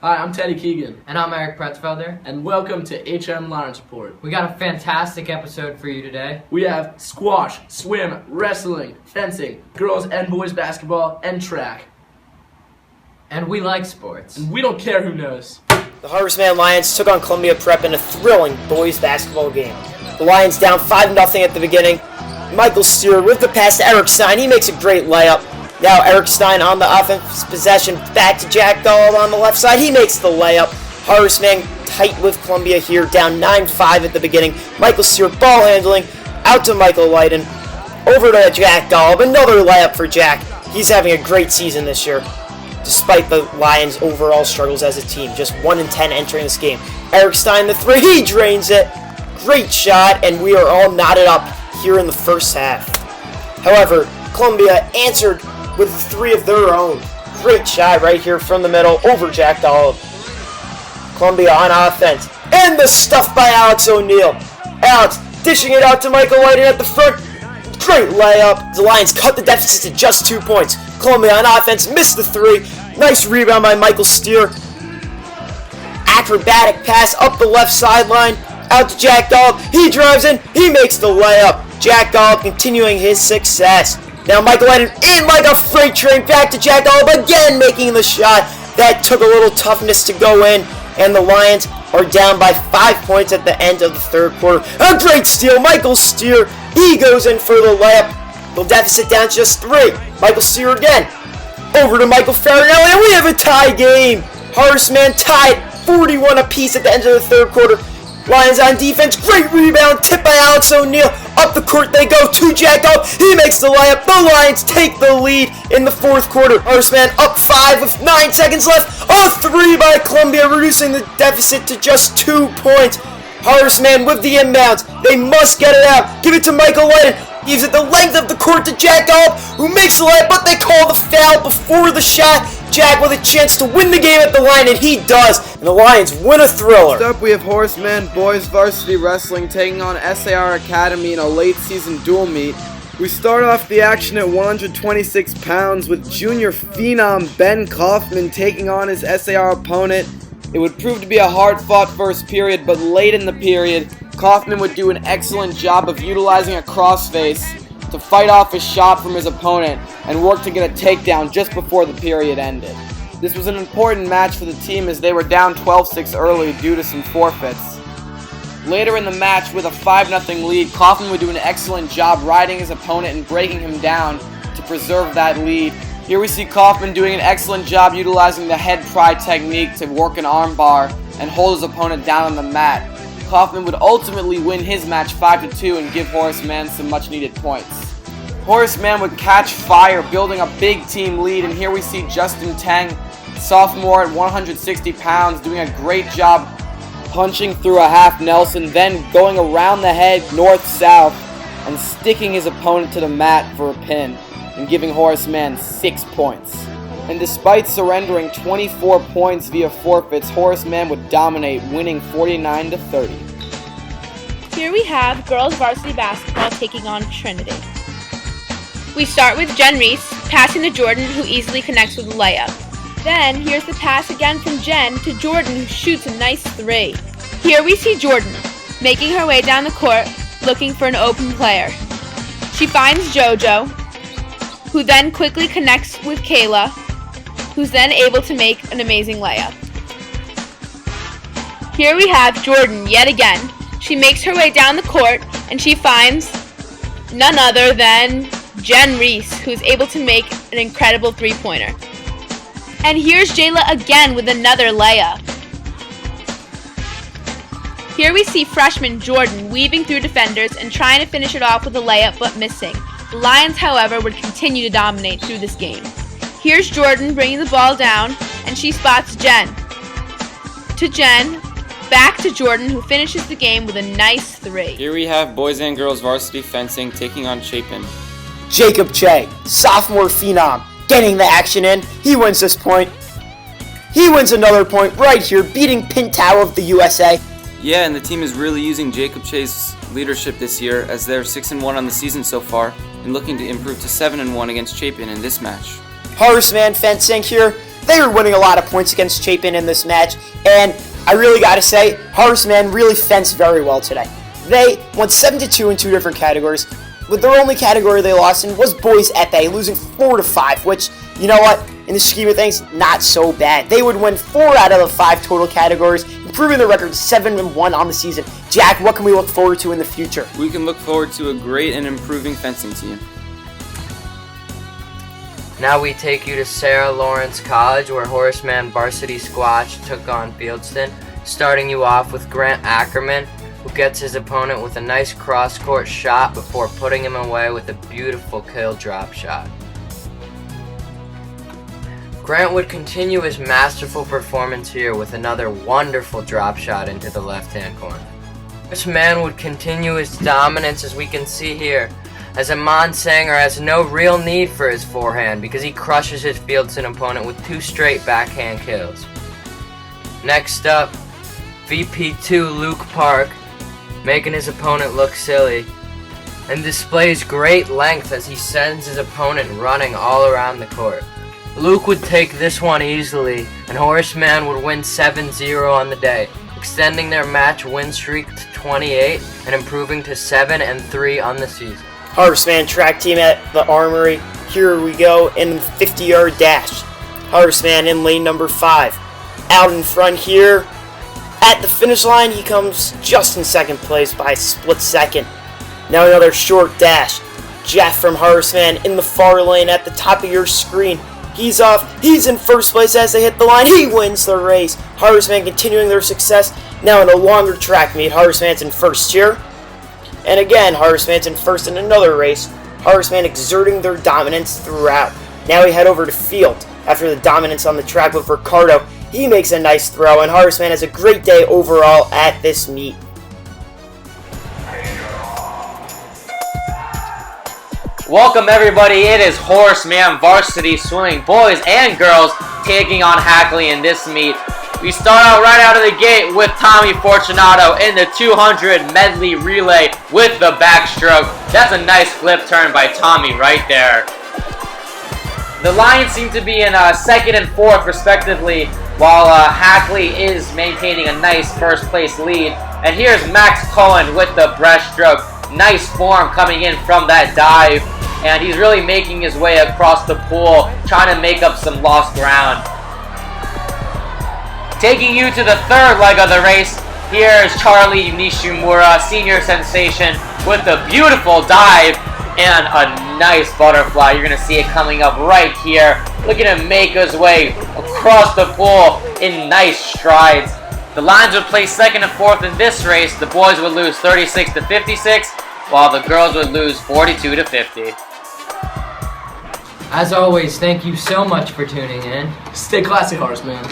Hi, I'm Teddy Keegan. And I'm Eric Pretzfelder. And welcome to HM Lawrence Report. We got a fantastic episode for you today. We have squash, swim, wrestling, fencing, girls and boys basketball, and track. And we like sports. And we don't care who knows. The Harvestman Lions took on Columbia Prep in a thrilling boys basketball game. The Lions down 5-0 at the beginning. Michael Stewart with the pass to Eric Stein. He makes a great layup. Now Eric Stein on the offense possession, back to Jack Golub on the left side. He makes the layup. Harvestman tight with Columbia here, down 9-5 at the beginning. Michael Stewart ball handling, out to Michael Leiden, over to Jack Golub. Another layup for Jack. He's having a great season this year, despite the Lions' overall struggles as a team. Just 1-10 entering this game. Eric Stein the three, he drains it. Great shot, and we are all knotted up here in the first half. However, Columbia answered with three of their own. Great shot right here from the middle over Jack Golub. Columbia on offense. And the stuff by Alex O'Neal. Alex dishing it out to Michael Leiden at the front. Great layup. The Lions cut the deficit to just 2 points. Columbia on offense missed the three. Nice rebound by Michael Steer. Acrobatic pass up the left sideline. Out to Jack Golub. He drives in. He makes the layup. Jack Golub continuing his success. Now Michael Leiden in like a freight train, back to Jack Golub again making the shot. That took a little toughness to go in, and the Lions are down by 5 points at the end of the third quarter. A great steal, Michael Steer. He goes in for the layup. The deficit down to just 3. Michael Steer again. Over to Michael Farinelli, and we have a tie game. Harvestman tied 41 apiece at the end of the third quarter. Lions on defense, great rebound, tip by Alex O'Neal. Up the court they go to Jack Golub. He makes the layup. The Lions take the lead in the fourth quarter. Harvestman up 5 with 9 seconds left. A 3 by Columbia, reducing the deficit to just 2 points. Harvestman with the inbounds. They must get it out. Give it to Michael Leiden. Gives it the length of the court to Jack Golub, who makes the layup, but they call the foul before the shot. Jack with a chance to win the game at the line, and he does. And the Lions win a thriller. Next up, we have Horseman Boys Varsity Wrestling taking on SAR Academy in a late season dual meet. We start off the action at 126 pounds with junior phenom Ben Kaufman taking on his SAR opponent. It would prove to be a hard-fought first period, but late in the period, Kaufman would do an excellent job of utilizing a crossface to fight off a shot from his opponent and work to get a takedown just before the period ended. This was an important match for the team as they were down 12-6 early due to some forfeits. Later in the match, with a 5-0 lead, Kaufman would do an excellent job riding his opponent and breaking him down to preserve that lead. Here we see Kaufman doing an excellent job utilizing the head pry technique to work an armbar and hold his opponent down on the mat. Kaufman would ultimately win his match 5-2 and give Horseman some much needed points. Horseman would catch fire, building a big team lead, and here we see Justin Tang, sophomore at 160 pounds, doing a great job punching through a half Nelson, then going around the head north-south and sticking his opponent to the mat for a pin and giving Horseman 6 points. And despite surrendering 24 points via forfeits, Horseman would dominate, winning 49-30. Here we have girls varsity basketball taking on Trinity. We start with Jen Reese passing to Jordan, who easily connects with a layup. Then here's the pass again from Jen to Jordan, who shoots a nice 3. Here we see Jordan making her way down the court looking for an open player. She finds JoJo, who then quickly connects with Kayla, who's then able to make an amazing layup. Here we have Jordan yet again. She makes her way down the court and she finds none other than Jen Reese, who's able to make an incredible 3-pointer. And here's Jayla again with another layup. Here we see freshman Jordan weaving through defenders and trying to finish it off with a layup but missing. The Lions, however, would continue to dominate through this game. Here's Jordan bringing the ball down, and she spots Jen. To Jen, back to Jordan, who finishes the game with a nice 3. Here we have boys and girls varsity fencing taking on Chapin. Jacob Che, sophomore phenom, getting the action in. He wins this point. He wins another point right here, beating Pintao of the USA. Yeah, and the team is really using Jacob Che's leadership this year, as they're 6-1 on the season so far and looking to improve to 7-1 against Chapin in this match. Horseman fencing here. They were winning a lot of points against Chapin in this match, and I really gotta say, Horseman really fenced very well today. They went 7-2 in 2 different categories, but their only category they lost in was boys epee, losing 4-5, which, you know what, in the scheme of things, not so bad. They would win 4 out of the 5 total categories, improving their record 7-1 on the season. Jack, what can we look forward to in the future? We can look forward to a great and improving fencing team. Now we take you to Sarah Lawrence College, where Horseman Varsity Squash took on Fieldston, starting you off with Grant Ackerman, who gets his opponent with a nice cross-court shot before putting him away with a beautiful kill drop shot. Grant would continue his masterful performance here with another wonderful drop shot into the left-hand corner. This man would continue his dominance, as we can see here, as Aman Sanger has no real need for his forehand because he crushes his Fieldston opponent with 2 straight backhand kills. Next up, VP2 Luke Park, making his opponent look silly, and displays great length as he sends his opponent running all around the court. Luke would take this one easily, and Horseman would win 7-0 on the day, extending their match win streak to 28 and improving to 7-3 on the season. Horseman track team at the Armory. Here we go in the 50-yard dash. Horseman in lane number 5. Out in front here. At the finish line, he comes just in second place by a split second. Now another short dash. Jeff from Horseman in the far lane at the top of your screen. He's off. He's in first place as they hit the line. He wins the race. Horseman continuing their success. Now in a longer track meet, Horseman's in first here. And again, Horseman's in first in another race. Horseman exerting their dominance throughout. Now we head over to field. After the dominance on the track with Ricardo, he makes a nice throw, and Horseman has a great day overall at this meet. Welcome everybody, it is Horseman Varsity Swimming, boys and girls, taking on Hackley in this meet. We start out right out of the gate with Tommy Fortunato in the 200 medley relay with the backstroke. That's a nice flip turn by Tommy right there. The Lions seem to be in second and fourth respectively, while Hackley is maintaining a nice first place lead. And here's Max Cohen with the breaststroke. Nice form coming in from that dive, and he's really making his way across the pool, trying to make up some lost ground. Taking you to the third leg of the race, here's Charlie Nishimura, senior sensation, with a beautiful dive and a nice butterfly. You're going to see it coming up right here. Looking to make his way across the pool in nice strides. The Lions would place second and fourth in this race. The boys would lose 36-56, while the girls would lose 42-50. As always, thank you so much for tuning in. Stay classy, Horseman.